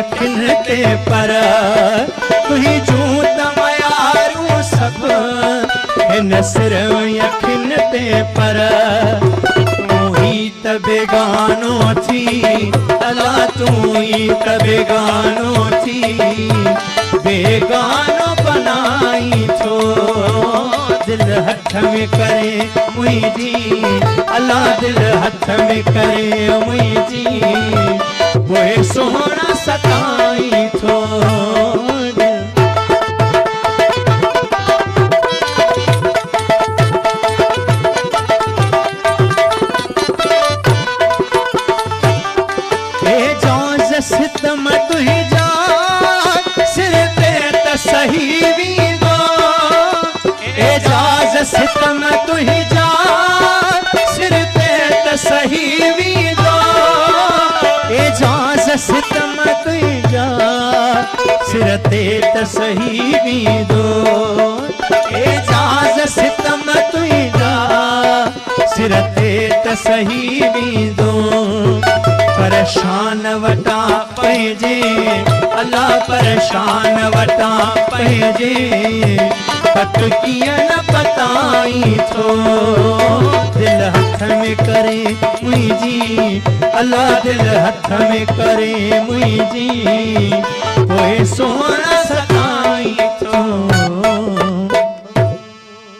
अखिन ते पर तुही जूं तमयारू सब हिन सिर अखिन ते पर तू ही त बेगानो थी अला तू ही त बेगानो थी बेगानो बनाई थो दिल हथ में करे मुझी अल्लाह दिल हथ में करे मुझी वो सोना सताई थो सितम तुही जा सिर ते त सही वींदो एजाज सितम तुही जा सिर ते त सही वींदो एजाज सितम तुही जा सिर ते त सही वींदो एजाज सितम तुही जा सिर ते त सही वींदो परेशान वटा पैजे अल्लाह परेशान वटा पैजे पत किया न बताई थो दिल हथ में करे मुझी अल्लाह दिल हथ में करे मुझी वो सोना सताई थो